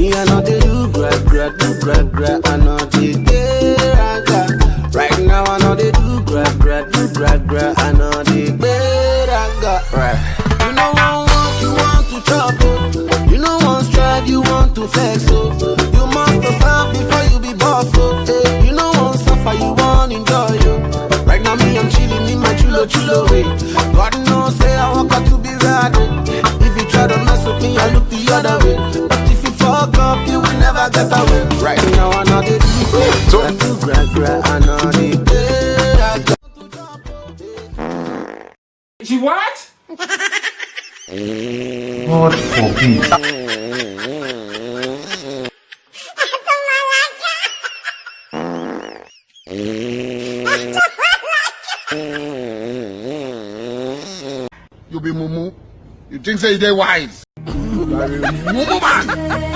Me I know they do gra, I know they raga. Right now I know they do gra, I know they raga. Right. You know one walk, you want to chop, oh. You know one strive, you want to flex, oh. You must serve before you be boss, oh. Hey, you know one suffer, you want enjoy, oh. Right now me I'm chilling in my chulo way. God knows say I walk out to be rad. If you try to mess with me, I look the other way. But if you fuck up, you will never get away. Right now I know they do gra, I know they raga. She what? God forbid. You be mumu. You think say they wise? You are a mumu man.